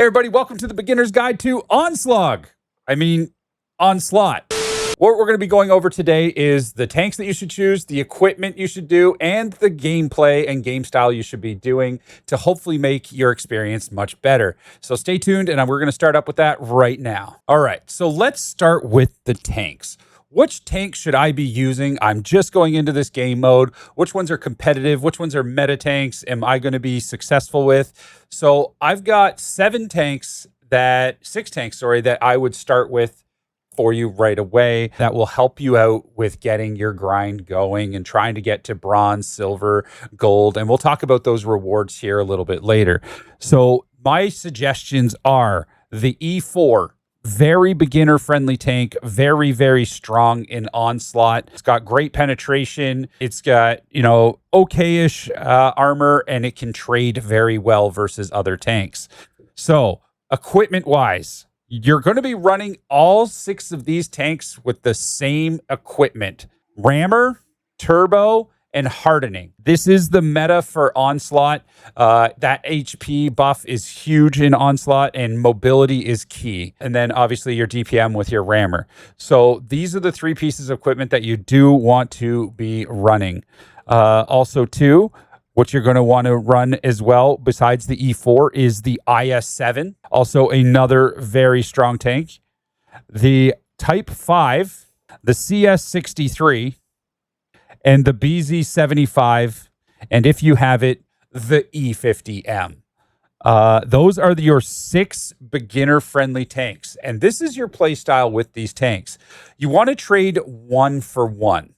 Hey everybody, welcome to the Beginner's Guide to Onslaught. Onslaught. What we're going to be going over today is the tanks that you should choose, the equipment you should do, and the gameplay and game style you should be doing to hopefully make your experience much better. So stay tuned, and we're going to start up with that right now. All right, so let's start with the tanks. Which tank should I be using? I'm just going into this game mode. Which ones are competitive? Which ones are meta tanks? Am I going to be successful with? So I've got six tanks, that I would start with for you right away that will help you out with getting your grind going and trying to get to bronze, silver, gold. And we'll talk about those rewards here a little bit later. So my suggestions are the E4. Very beginner friendly tank, very, very strong in Onslaught. It's got great penetration. It's got, okay-ish armor, and it can trade very well versus other tanks. So equipment wise, you're going to be running all six of these tanks with the same equipment: rammer, turbo, and hardening. This is the meta for Onslaught. That HP buff is huge in Onslaught, and mobility is key. And then obviously your DPM with your rammer. So these are the three pieces of equipment that you do want to be running. Also too, what you're going to want to run as well, besides the E4, is the IS-7. Also another very strong tank. The Type 5, the CS-63, and the BZ-75, and if you have it, the E50M. Those are your six beginner-friendly tanks, and this is your play style with these tanks. You want to trade 1 for 1.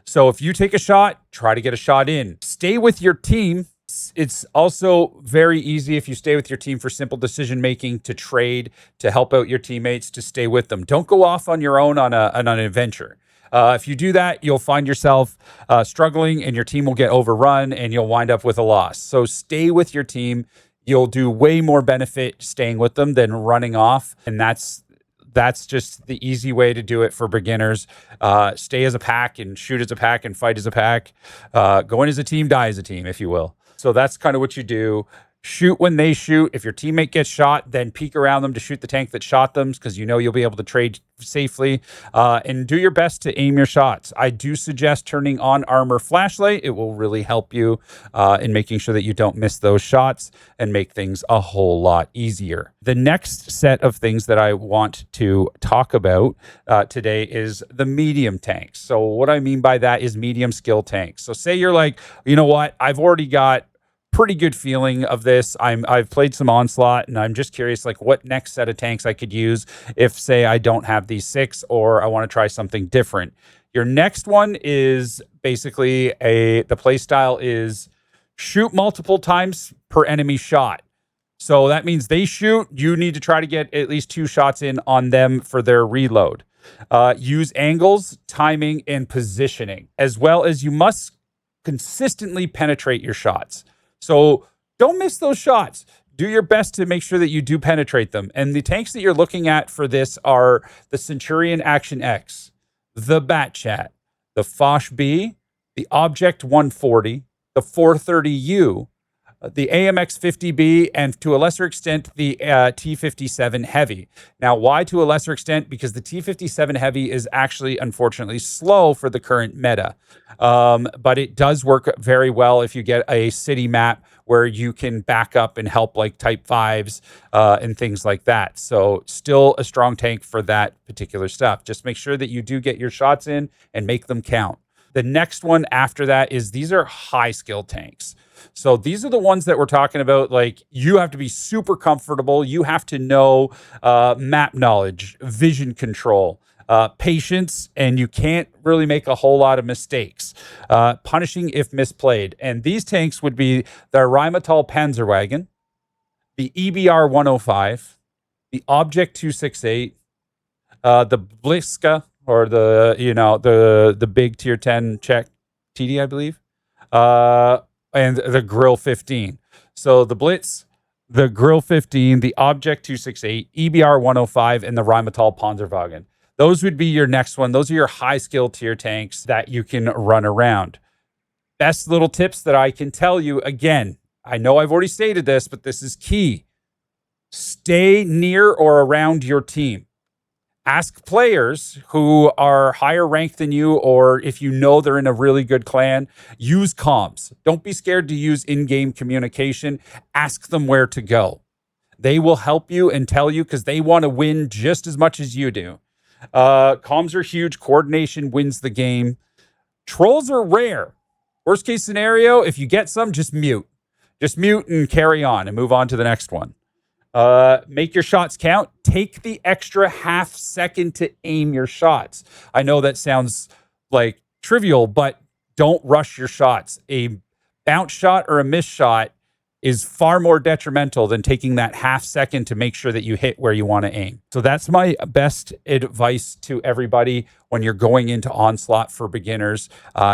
So if you take a shot, try to get a shot in. Stay with your team. It's also very easy if you stay with your team for simple decision-making to trade, to help out your teammates, to stay with them. Don't go off on your own on an adventure. If you do that, you'll find yourself struggling, and your team will get overrun, and you'll wind up with a loss. So stay with your team. You'll do way more benefit staying with them than running off, and that's just the easy way to do it for beginners. Stay as a pack and shoot as a pack and fight as a pack. Go in as a team, die as a team, if you will. So that's kind of what you do. Shoot when they shoot. If your teammate gets shot, then peek around them to shoot the tank that shot them, because you'll be able to trade safely. And do your best to aim your shots. I do suggest turning on armor flashlight. It will really help you in making sure that you don't miss those shots and make things a whole lot easier. The next set of things that I want to talk about today is the medium tanks. So what I mean by that is medium skill tanks. So say you're like, you know what, I've already got pretty good feeling of this. I've played some Onslaught, and I'm just curious, what next set of tanks I could use if, say, I don't have these six, or I want to try something different. Your next one is basically the play style is shoot multiple times per enemy shot. So that means they shoot, you need to try to get at least 2 shots in on them for their reload. Use angles, timing, and positioning, as well as you must consistently penetrate your shots. So don't miss those shots. Do your best to make sure that you do penetrate them. And the tanks that you're looking at for this are the Centurion Action X, the Batchat, the Foch B, the Object 140, the 430U, the AMX 50B, and to a lesser extent, the T57 Heavy. Now, why to a lesser extent? Because the T57 Heavy is actually, unfortunately, slow for the current meta. But it does work very well if you get a city map where you can back up and help Type 5s and things like that. So still a strong tank for that particular stuff. Just make sure that you do get your shots in and make them count. The next one after that is these are high skill tanks. So these are the ones that we're talking about. You have to be super comfortable. You have to know map knowledge, vision control, patience, and you can't really make a whole lot of mistakes. Punishing if misplayed. And these tanks would be the Rheinmetall Panzerwagen, the EBR 105, the Object 268, the Bliska, or the big tier 10 Czech TD, I believe, and the Grill 15. So the Blitz, the Grill 15, the Object 268, EBR 105, and the Rheinmetall Panzerwagen. Those would be your next one. Those are your high skill tier tanks that you can run around. Best little tips that I can tell you, again, I know I've already stated this, but this is key. Stay near or around your team. Ask players who are higher ranked than you, or if you know they're in a really good clan, use comms. Don't be scared to use in-game communication. Ask them where to go. They will help you and tell you because they want to win just as much as you do. Comms are huge. Coordination wins the game. Trolls are rare. Worst case scenario, if you get some, just mute. Just mute and carry on and move on to the next one. Make your shots count. Take the extra half second to aim your shots. I know that sounds like trivial, but don't rush your shots. A bounce shot or a miss shot is far more detrimental than taking that half second to make sure that you hit where you want to aim. So that's my best advice to everybody when you're going into Onslaught for beginners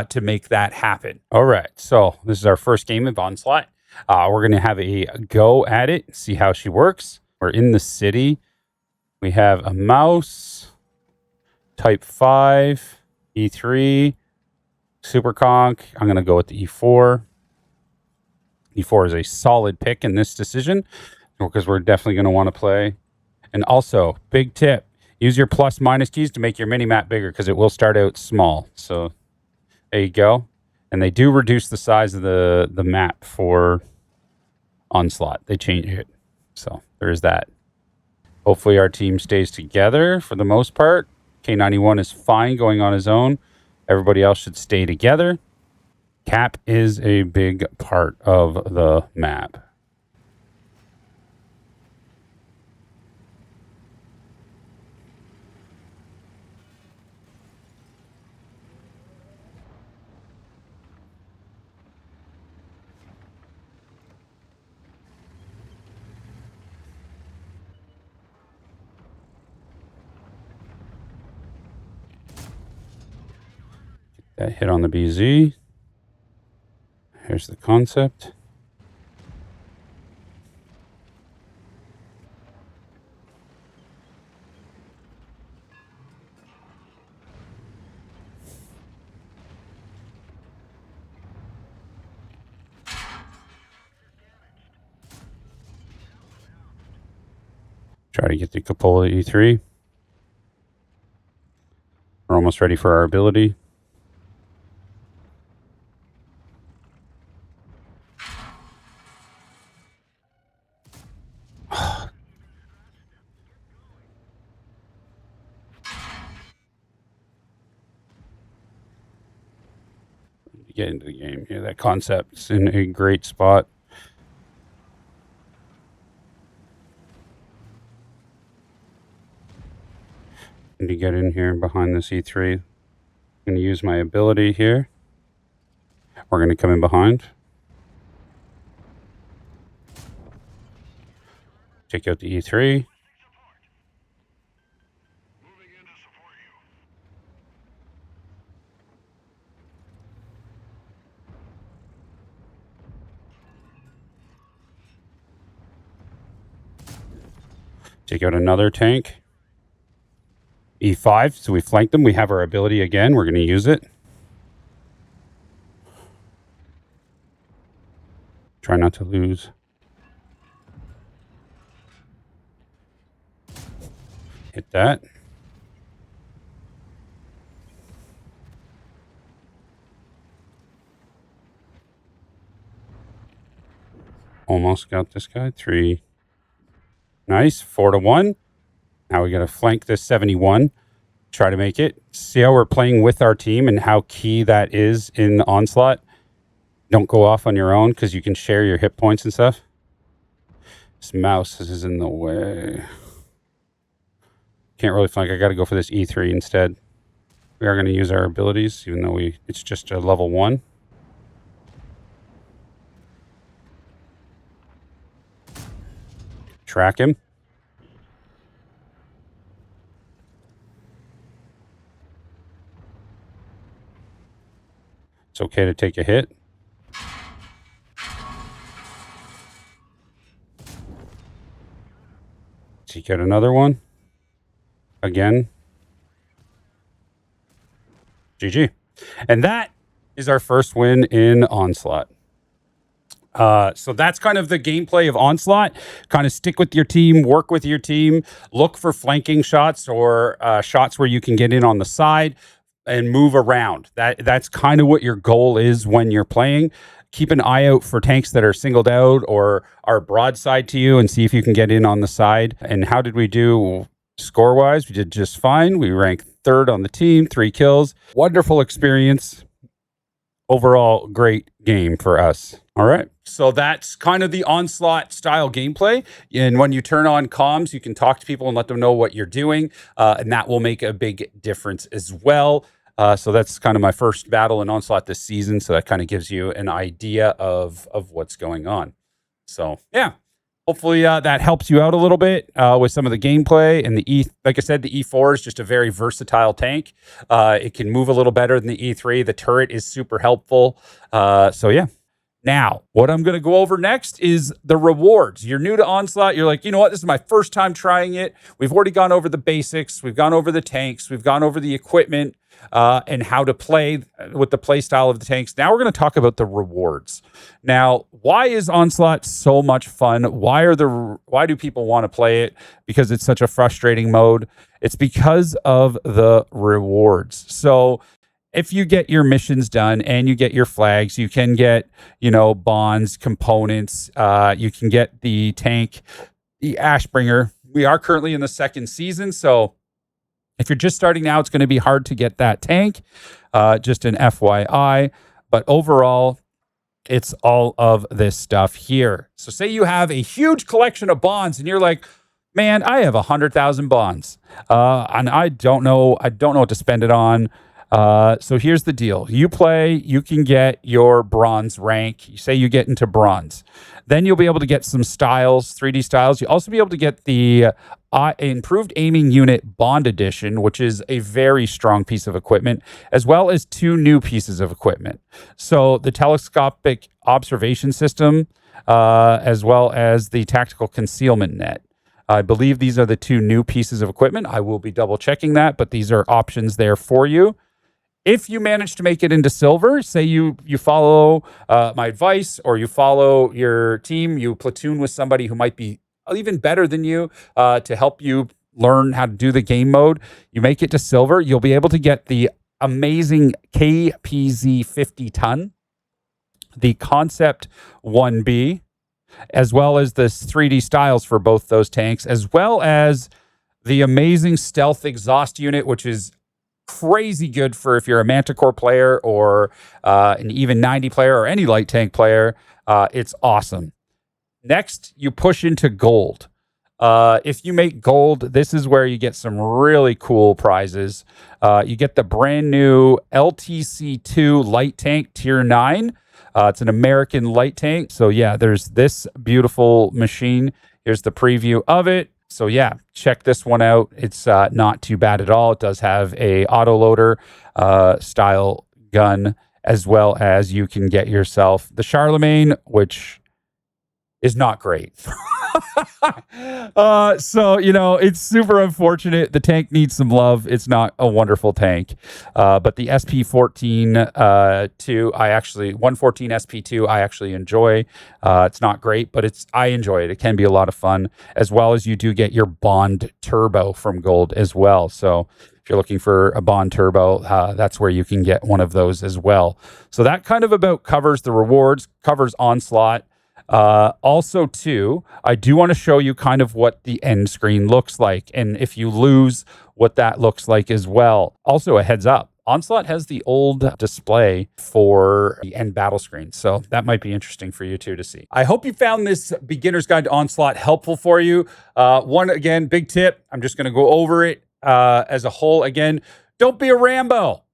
to make that happen. All right. So this is our first game of Onslaught. We're going to have a go at it, see how she works. We're in the city. We have a mouse, type 5, E3, super conch. I'm going to go with the E4. E4 is a solid pick in this decision because we're definitely going to want to play. And also, big tip, use your plus minus keys to make your mini map bigger because it will start out small. So there you go. And they do reduce the size of the map for Onslaught. They change it. So there's that. Hopefully our team stays together for the most part. K91 is fine going on his own. Everybody else should stay together. Cap is a big part of the map. That hit on the BZ. Here's the concept. Try to get the Cupola E3. We're almost ready for our ability. Get into the game here. That concept's in a great spot. Need to get in here behind this E3. I'm going to use my ability here. We're going to come in behind. Take out the E3. Take out another tank. E5, so we flanked them. We have our ability again. We're going to use it. Try not to lose. Hit that. Almost got this guy. 3. Nice. 4-1. Now we got to flank this 71. Try to make it. See how we're playing with our team and how key that is in Onslaught. Don't go off on your own because you can share your hit points and stuff. This mouse is in the way. Can't really flank. I got to go for this E3 instead. We are going to use our abilities, even though it's just a level 1. Track him. It's okay to take a hit. Seek out another one. Again. GG. And that is our first win in Onslaught. So that's kind of the gameplay of Onslaught. Kind of stick with your team, work with your team, look for flanking shots or shots where you can get in on the side and move around. That's kind of what your goal is when you're playing. Keep an eye out for tanks that are singled out or are broadside to you and see if you can get in on the side. And how did we do score-wise? We did just fine. We ranked third on the team, 3 kills. Wonderful experience. Overall, great game for us. All right. So that's kind of the Onslaught style gameplay. And when you turn on comms, you can talk to people and let them know what you're doing. And that will make a big difference as well. So that's kind of my first battle in Onslaught this season. So that kind of gives you an idea of what's going on. So, yeah. Hopefully that helps you out a little bit with some of the gameplay. And like I said, the E4 is just a very versatile tank. It can move a little better than the E3. The turret is super helpful. So yeah. Now, what I'm going to go over next is the rewards. You're new to Onslaught. You're like, you know what? This is my first time trying it. We've already gone over the basics. We've gone over the tanks. We've gone over the equipment and how to play with the play style of the tanks. Now we're going to talk about the rewards. Now, why is Onslaught so much fun? Why do people want to play it? Because it's such a frustrating mode. It's because of the rewards. So if you get your missions done and you get your flags, you can get, bonds, components. You can get the tank, the Ashbringer. We are currently in the 2nd season, so if you're just starting now, it's going to be hard to get that tank. Just an FYI. But overall, it's all of this stuff here. So say you have a huge collection of bonds and you're like, man, I have 100,000 bonds. And I don't know what to spend it on. So here's the deal. You play, you can get your bronze rank. You say you get into bronze. Then you'll be able to get some styles, 3D styles. You'll also be able to get the improved aiming unit bond edition, which is a very strong piece of equipment, as well as 2 new pieces of equipment. So the telescopic observation system, as well as the tactical concealment net. I believe these are the 2 new pieces of equipment. I will be double checking that, but these are options there for you. If you manage to make it into silver, say you follow my advice or you follow your team, you platoon with somebody who might be even better than you to help you learn how to do the game mode, you make it to silver, you'll be able to get the amazing KPZ 50 ton, the Concept 1B, as well as the 3D styles for both those tanks, as well as the amazing stealth exhaust unit, which is crazy good for if you're a Manticore player or an even 90 player or any light tank player. It's awesome. Next, you push into gold. If you make gold, this is where you get some really cool prizes. You get the brand new LTC2 light tank tier 9. It's an American light tank. So yeah, there's this beautiful machine. Here's the preview of it. So yeah, check this one out. It's not too bad at all. It does have a autoloader style gun, as well as you can get yourself the Charlemagne, which is not great. So, it's super unfortunate. The tank needs some love. It's not a wonderful tank. But the SP14 114 SP2, I actually enjoy. It's not great, but I enjoy it. It can be a lot of fun, as well as you do get your Bond Turbo from Gold as well. So if you're looking for a Bond Turbo, that's where you can get one of those as well. So that kind of about covers the rewards, covers Onslaught. Also, too, I do want to show you kind of what the end screen looks like, and if you lose, what that looks like as well. Also, a heads up, Onslaught has the old display for the end battle screen, so that might be interesting for you, too, to see. I hope you found this beginner's guide to Onslaught helpful for you. Again, big tip, I'm just going to go over it as a whole. Again, don't be a Rambo.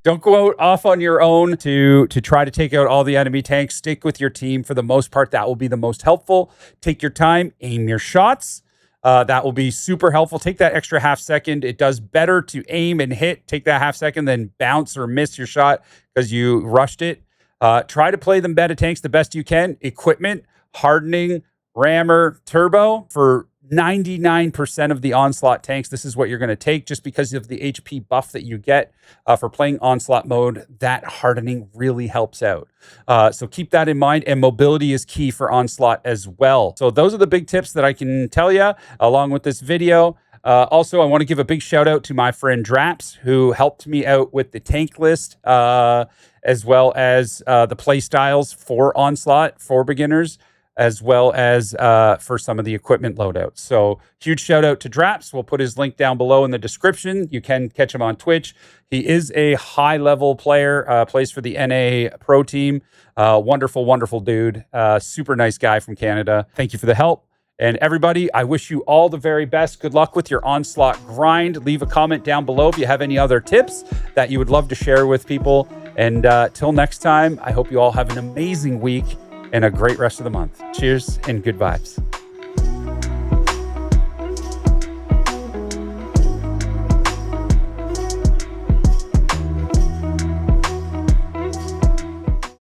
Don't go out off on your own to try to take out all the enemy tanks. Stick with your team. For the most part, that will be the most helpful. Take your time. Aim your shots. That will be super helpful. Take that extra half second. It does better to aim and hit. Take that half second, then bounce or miss your shot because you rushed it. Try to play the meta tanks the best you can. Equipment, hardening, rammer, turbo for 99% of the Onslaught tanks, this is what you're going to take just because of the HP buff that you get for playing Onslaught mode. That hardening really helps out. So keep that in mind. And mobility is key for Onslaught as well. So those are the big tips that I can tell you along with this video. Also, I want to give a big shout out to my friend Draps, who helped me out with the tank list, as well as the play styles for Onslaught for beginners, as well as for some of the equipment loadouts. So huge shout out to Draps. We'll put his link down below in the description. You can catch him on Twitch. He is a high-level player, plays for the NA Pro team. Wonderful, wonderful dude. Super nice guy from Canada. Thank you for the help. And everybody, I wish you all the very best. Good luck with your Onslaught grind. Leave a comment down below if you have any other tips that you would love to share with people. And till next time, I hope you all have an amazing week and a great rest of the month. Cheers and good vibes.